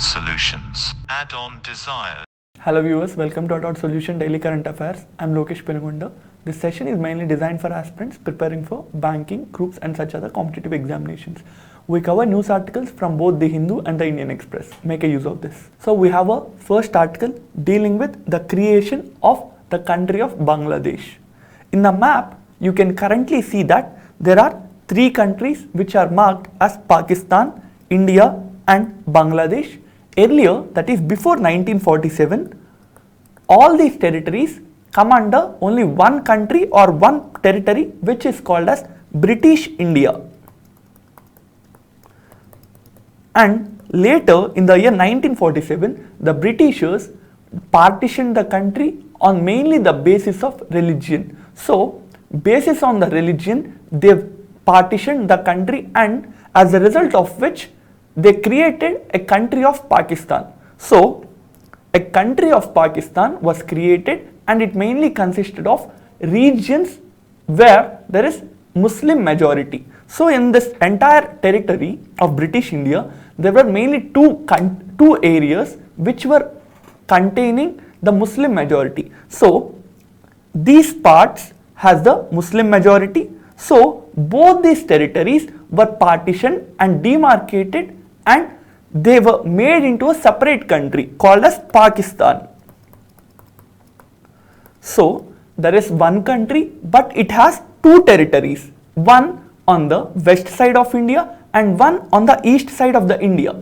Solutions. Add-on desires. Hello viewers, welcome to Dot Solution Daily Current Affairs. I'm Lokesh Pelagunda. This session is mainly designed for aspirants preparing for banking, groups and such other competitive examinations. We cover news articles from both the Hindu and the Indian Express. Make a use of this. So we have a first article dealing with the creation of the country of Bangladesh. In the map, you can currently see that there are three countries which are marked as Pakistan, India and Bangladesh. Earlier, that is before 1947, all these territories come under only one country or one territory which is called as British India. And later in the year 1947, the Britishers partitioned the country on mainly the basis of religion. So, basis on the religion, they partitioned the country and as a result of which they created a country of Pakistan. So, a country of Pakistan was created and it mainly consisted of regions where there is Muslim majority. So, in this entire territory of British India, there were mainly two areas which were containing the Muslim majority. So, these parts has the Muslim majority. So, both these territories were partitioned and demarcated and they were made into a separate country called as Pakistan. So, there is one country but it has two territories, one on the west side of India and one on the east side of the India.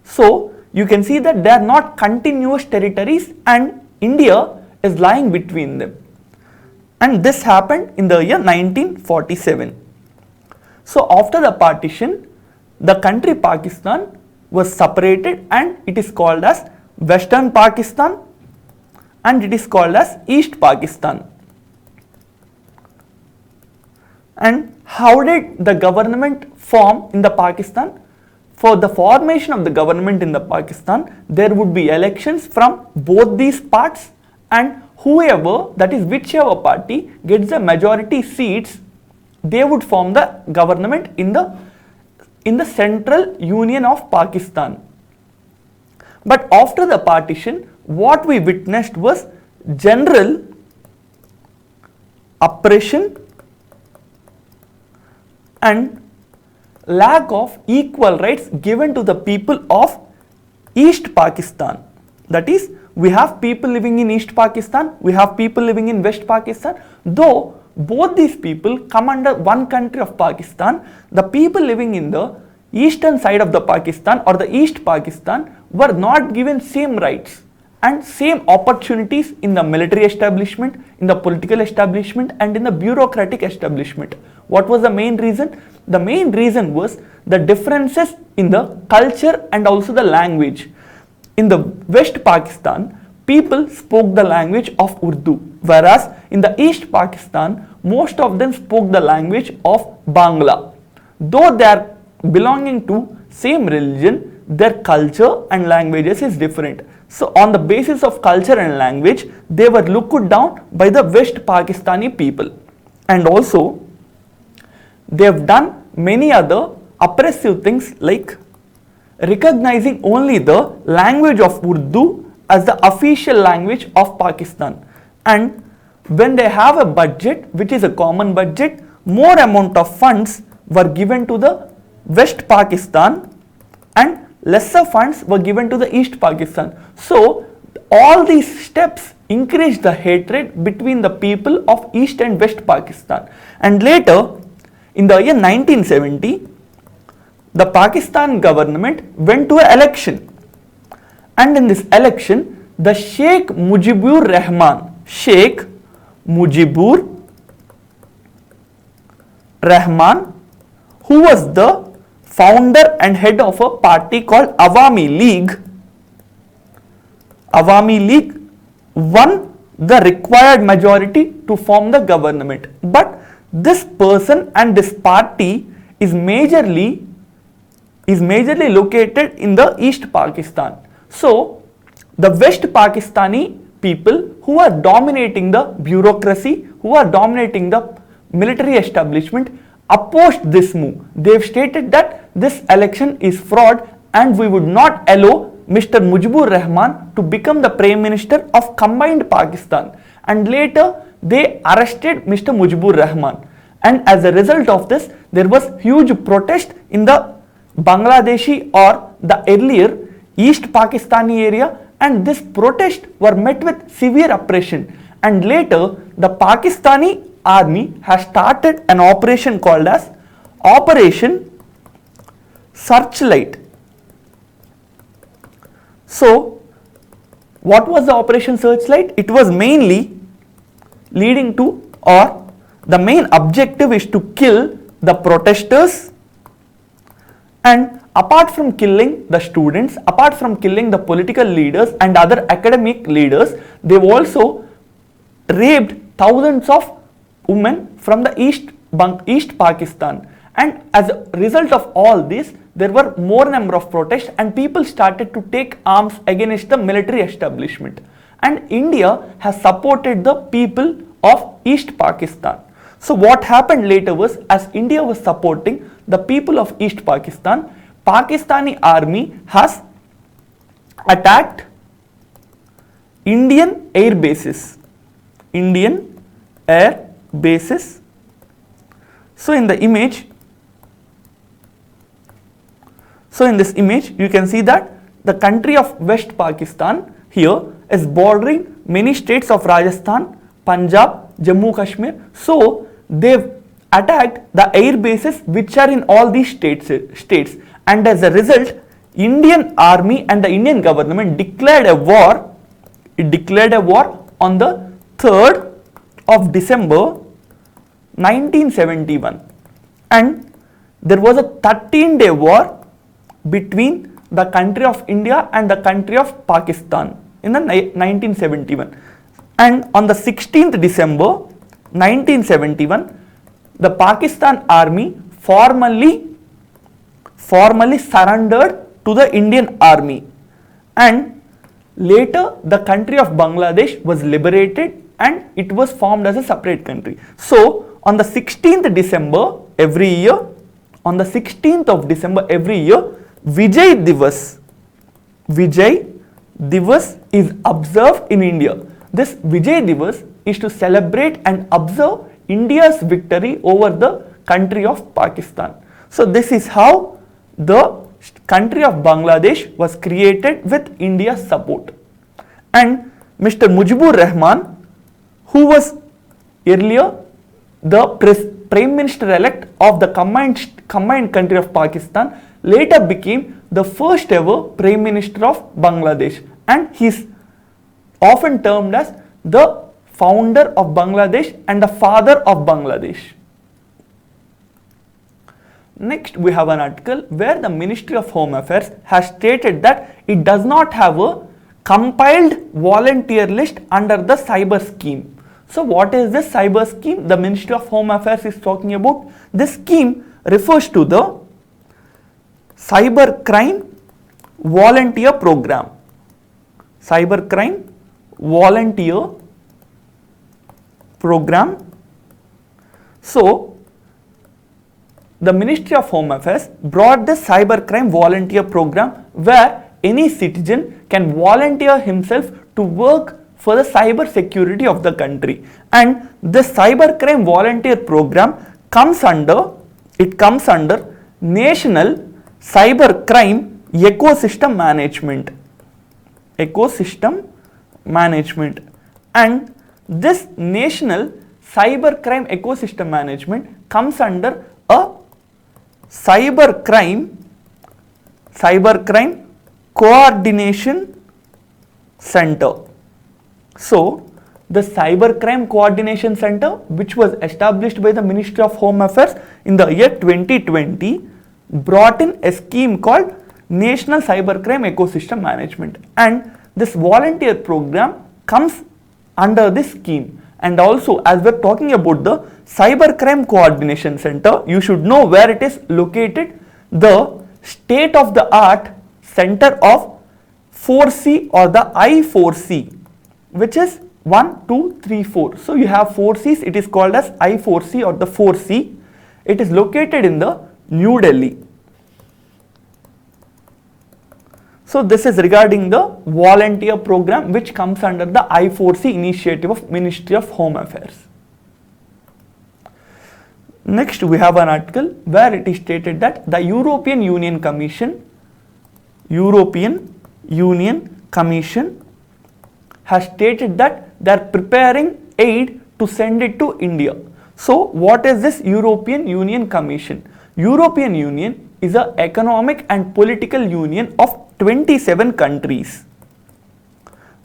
So, you can see that they are not continuous territories and India is lying between them. And this happened in the year 1947. So, after the partition, the country Pakistan was separated and it is called as Western Pakistan and it is called as East Pakistan. And how did the government form in the Pakistan? For the formation of the government in the Pakistan, there would be elections from both these parts and whoever, that is whichever party gets the majority seats, they would form the government in the central union of Pakistan. But after the partition, what we witnessed was general oppression and lack of equal rights given to the people of East Pakistan. That is, we have people living in East Pakistan, we have people living in West Pakistan. Though both these people come under one country of Pakistan, the people living in the eastern side of the Pakistan or the East Pakistan were not given same rights and same opportunities in the military establishment, in the political establishment and in the bureaucratic establishment. What was the main reason? The main reason was the differences in the culture and also the language. In the West Pakistan, people spoke the language of Urdu, whereas in the East Pakistan, most of them spoke the language of Bangla. Though they are belonging to same religion, their culture and languages is different. So, on the basis of culture and language, they were looked down by the West Pakistani people. And also, they have done many other oppressive things like recognizing only the language of Urdu as the official language of Pakistan. And when they have a budget, which is a common budget, more amount of funds were given to the West Pakistan and lesser funds were given to the East Pakistan. So, all these steps increased the hatred between the people of East and West Pakistan. And later, in the year 1970, the Pakistan government went to an election. And in this election, the Sheikh Mujibur Rahman, who was the founder and head of a party called Awami League won the required majority to form the government. But this person and this party is majorly located in the East Pakistan. So, the West Pakistani people who are dominating the bureaucracy, who are dominating the military establishment, opposed this move. They've stated that this election is fraud and we would not allow Mr. Mujibur Rahman to become the Prime Minister of combined Pakistan, and later they arrested Mr. Mujibur Rahman, and as a result of this there was huge protest in the Bangladeshi or the earlier East Pakistani area, and this protest were met with severe oppression, and later the Pakistani army has started an operation called as Operation Searchlight. So what was the Operation Searchlight? It was mainly leading to, or the main objective is to kill the protesters, and apart from killing the students, apart from killing the political leaders and other academic leaders, they've also raped thousands of women from the East Pakistan, and as a result of all this there were more number of protests and people started to take arms against the military establishment, and India has supported the people of East Pakistan. So what happened later was, as India was supporting the people of East Pakistan, Pakistani army has attacked Indian air bases. Indian air bases. So in the image, in this image you can see that the country of West Pakistan here is bordering many states of Rajasthan, Punjab, Jammu Kashmir. So they've attacked the air bases which are in all these states, and as a result Indian army and the Indian government declared a war. It declared a war on the 3rd of December 1971, and there was a 13-day war between the country of India and the country of Pakistan in the 1971, and on the 16th December 1971 the Pakistan army formally surrendered to the Indian army, and later the country of Bangladesh was liberated and it was formed as a separate country. So on the 16th December every year, on the 16th of December every year, Vijay Diwas is observed in India. This Vijay Diwas is to celebrate and observe India's victory over the country of Pakistan. So this is how the country of Bangladesh was created with India's support. And Mr. Mujibur Rahman, who was earlier the Prime Minister elect of the combined country of Pakistan, later became the first ever Prime Minister of Bangladesh, and he is often termed as the founder of Bangladesh and the father of Bangladesh. Next we have an article where the Ministry of Home Affairs has stated that it does not have a compiled volunteer list under the cyber scheme. So what is this cyber scheme the Ministry of Home Affairs is talking about? This scheme refers to the Cyber Crime Volunteer Program. Cyber Crime Volunteer Program. So the Ministry of Home Affairs brought the Cyber Crime Volunteer Program where any citizen can volunteer himself to work for the cyber security of the country, and the Cyber Crime Volunteer Program comes under National Cyber Crime Ecosystem Management, and this National Cyber Crime Ecosystem Management comes under a Cyber Crime Coordination Center. So the Cyber Crime Coordination Center, which was established by the Ministry of Home Affairs in the year 2020, brought in a scheme called National Cyber Crime Ecosystem Management, and this volunteer program comes under this scheme. And also, as we're talking about the Cyber Crime Coordination Center, you should know where it is located. The state-of-the-art center of 4C or the I4C, which is 1, 2, 3, 4. So you have 4 C's, it is called as I4C or the 4C. It is located in the New Delhi. So this is regarding the volunteer program which comes under the I4C initiative of Ministry of Home Affairs. Next we have an article where it is stated that the European Union Commission has stated that they are preparing aid to send it to India. So what is this European Union Commission? European Union is an economic and political union of 27 countries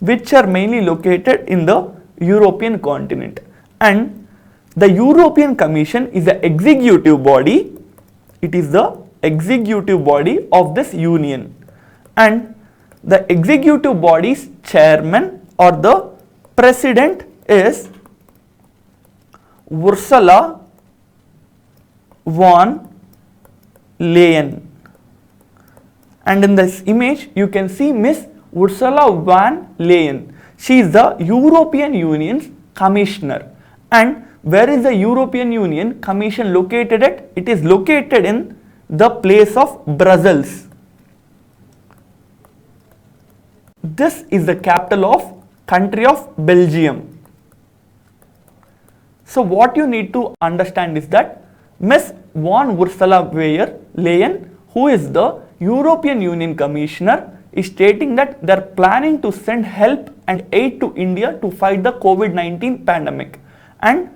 which are mainly located in the European continent, and the European Commission is the executive body. It is the executive body of this union, and the executive body's chairman or the president is Ursula von Leyen. And in this image you can see Miss Ursula von Leyen. She is the European Union's commissioner. And where is the European Union Commission located at? It is located in the place of Brussels. This is the capital of country of Belgium. So what you need to understand is that Miss von Ursula von Leyen, who is the European Union Commissioner, is stating that they are planning to send help and aid to India to fight the COVID-19 pandemic. And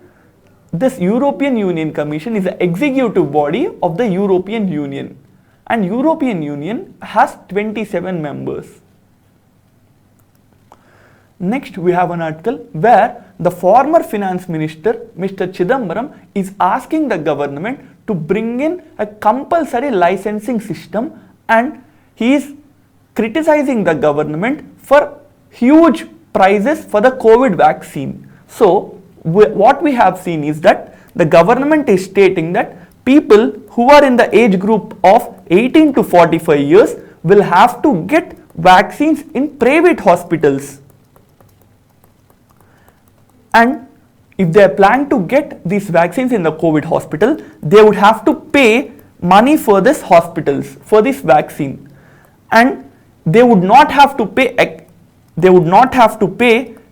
this European Union Commission is the executive body of the European Union, and European Union has 27 members. Next we have an article where the former finance minister Mr. Chidambaram is asking the government to bring in a compulsory licensing system, and he is criticizing the government for huge prices for the COVID vaccine. So what we have seen is that the government is stating that people who are in the age group of 18 to 45 years will have to get vaccines in private hospitals. And if they plan to get these vaccines in the COVID hospital, they would have to pay money for this hospitals, for this vaccine. And they would not have to pay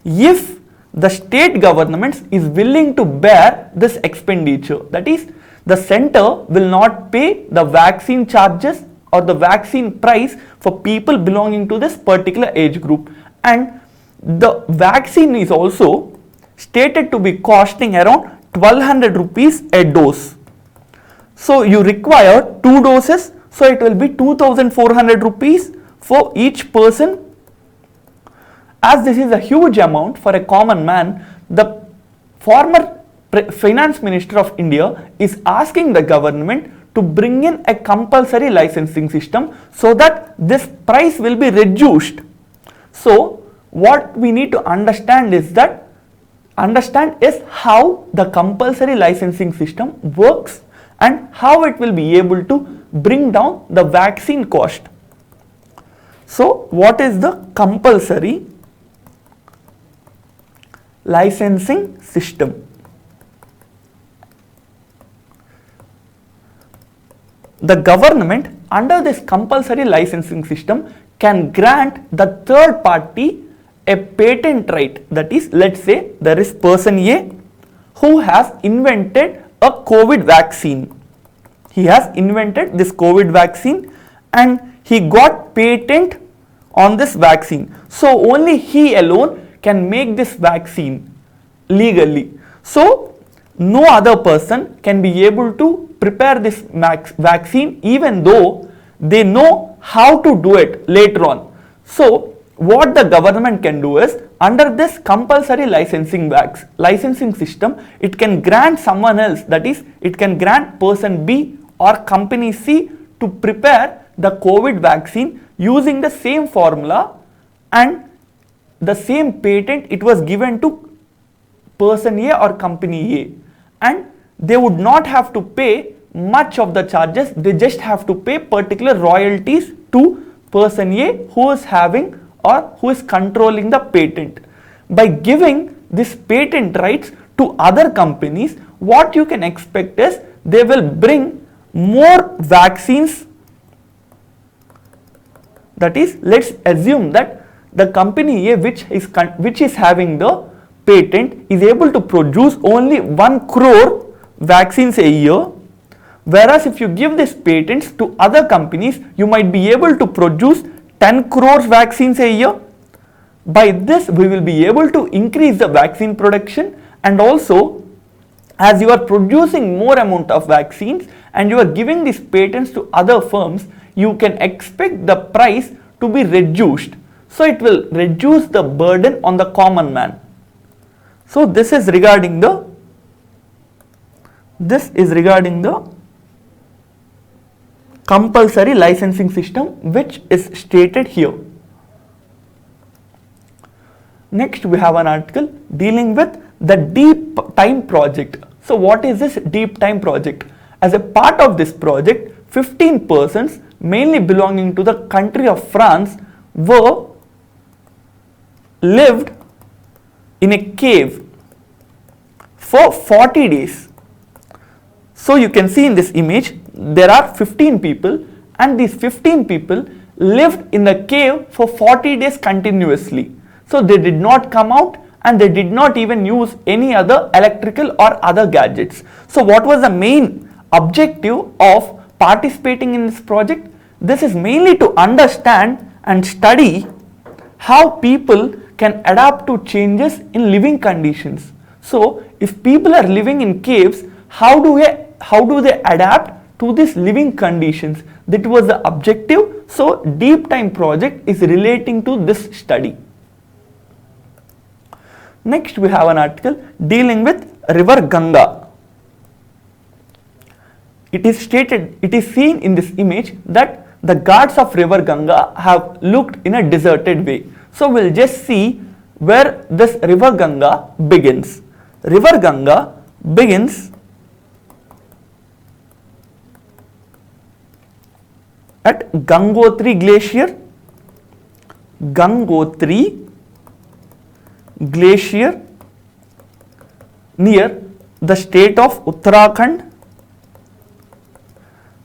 if the state governments is willing to bear this expenditure. That is, the center will not pay the vaccine charges or the vaccine price for people belonging to this particular age group. And the vaccine is also stated to be costing around 1200 rupees a dose. So you require 2 doses, so it will be 2400 rupees for each person. As this is a huge amount for a common man, the former finance minister of India is asking the government to bring in a compulsory licensing system so that this price will be reduced. So what we need to understand is how the compulsory licensing system works and how it will be able to bring down the vaccine cost. So what is the compulsory licensing system? The government under this compulsory licensing system can grant the third party a patent right. That is, let's say there is person A who has invented a COVID vaccine. He has invented this COVID vaccine and he got patent on this vaccine. So only he alone can make this vaccine legally. So no other person can be able to prepare this vaccine even though they know how to do it later on. So what the government can do is, under this compulsory licensing system, it can grant someone else, that is, it can grant person B or company C to prepare the COVID vaccine using the same formula and the same patent it was given to person A or company A, and they would not have to pay much of the charges. They just have to pay particular royalties to person A who is having or who is controlling the patent. By giving this patent rights to other companies, what you can expect is they will bring more vaccines That is, let's assume that the company A, which is having the patent, is able to produce only 1 crore vaccines a year, whereas if you give these patents to other companies, you might be able to produce 10 crores vaccines a year. By this, we will be able to increase the vaccine production, and also as you are producing more amount of vaccines and you are giving these patents to other firms, you can expect the price to be reduced. So it will reduce the burden on the common man. So this is regarding the compulsory licensing system, which is stated here. Next, we have an article dealing with the Deep Time project. So what is this Deep Time project? As a part of this project, 15 persons mainly belonging to the country of France lived in a cave for 40 days. So you can see in this image, there are 15 people, and these 15 people lived in the cave for 40 days continuously. So they did not come out, and they did not even use any other electrical or other gadgets. So what was the main objective of participating in this project? This is mainly to understand and study how people can adapt to changes in living conditions. So if people are living in caves, how do they adapt to these living conditions? That was the objective. So Deep Time project is relating to this study. Next, we have an article dealing with River Ganga. It is seen in this image that the ghats of River Ganga have looked in a deserted way. So we'll just see where this River Ganga begins. River Ganga begins at Gangotri Glacier near the state of Uttarakhand.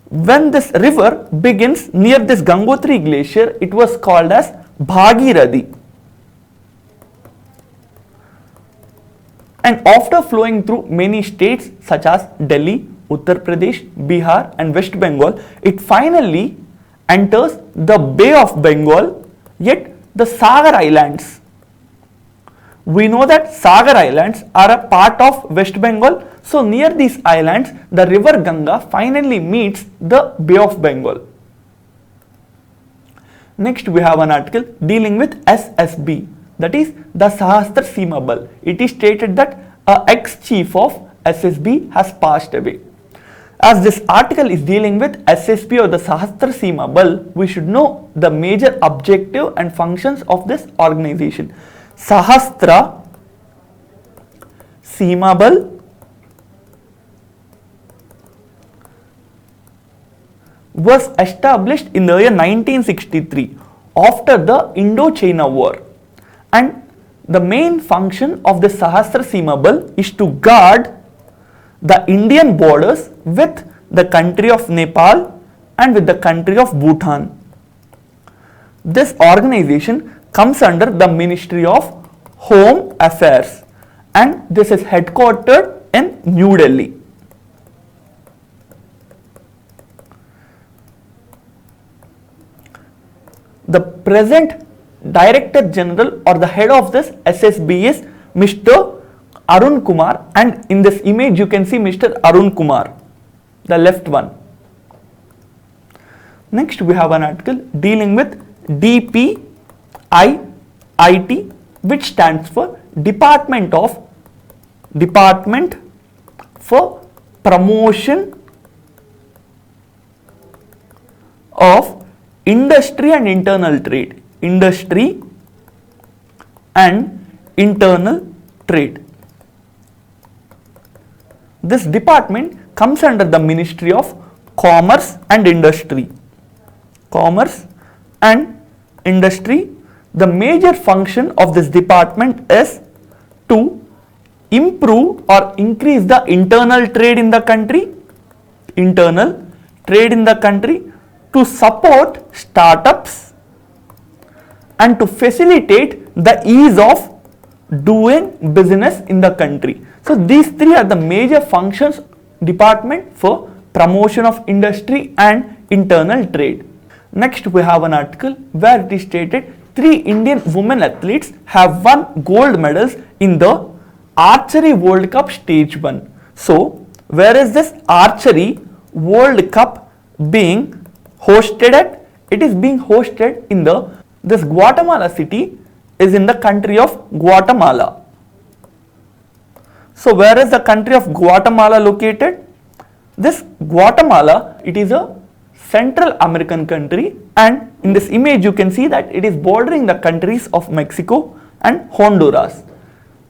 When this river begins near this Gangotri Glacier, it was called as Bhagirathi. And after flowing through many states such as Delhi, Uttar Pradesh, Bihar and West Bengal, it finally enters the Bay of Bengal, yet the Sagar Islands. We know that Sagar Islands are a part of West Bengal. So near these islands, the river Ganga finally meets the Bay of Bengal. Next, we have an article dealing with SSB, that is the Sahastra Seema Bal. It is stated that a ex-chief of SSB has passed away. As this article is dealing with SSB or the Sahastra Seema Bal, we should know the major objective and functions of this organization. Sahastra Seema Bal was established in the year 1963 after the Indo-China War, and the main function of the Sahastra Seema Bal is to guard the Indian borders with the country of Nepal and with the country of Bhutan. This organization comes under the Ministry of Home Affairs, and this is headquartered in New Delhi. The present Director General or the head of this SSB is Mr. Arun Kumar, and in this image you can see Mr. Arun Kumar, the left one. Next, we have an article dealing with DPIIT, which stands for Department for Promotion of Industry and Internal Trade. Industry and Internal Trade. This department comes under the Ministry of Commerce and Industry. Commerce and Industry. The major function of this department is to improve or increase the internal trade in the country. Internal trade in the country, to support startups and to facilitate the ease of doing business in the country. So these three are the major functions department for promotion of industry and internal trade. Next we have an article where it is stated 3 Indian women athletes have won gold medals in the Archery World Cup Stage 1. So where is this Archery World Cup being hosted at? It is being hosted in this Guatemala city is in the country of Guatemala. So where is the country of Guatemala located? This Guatemala, it is a Central American country, and in this image you can see that it is bordering the countries of Mexico and Honduras,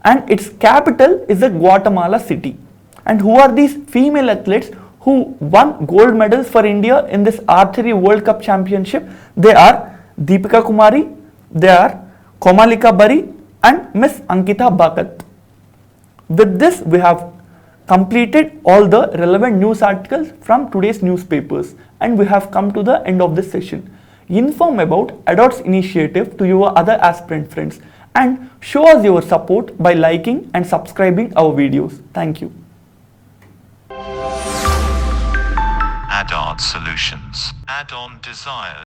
and its capital is the Guatemala city. And who are these female athletes who won gold medals for India in this Archery World Cup Championship? They are Deepika Kumari, they are Komalika Bari and Miss Ankita Bhagat. With this we have completed all the relevant news articles from today's newspapers, and we have come to the end of this session. Inform about ADOT's initiative to your other aspirant friends and show us your support by liking and subscribing our videos. Thank you. Add-on solutions. Add-on desires.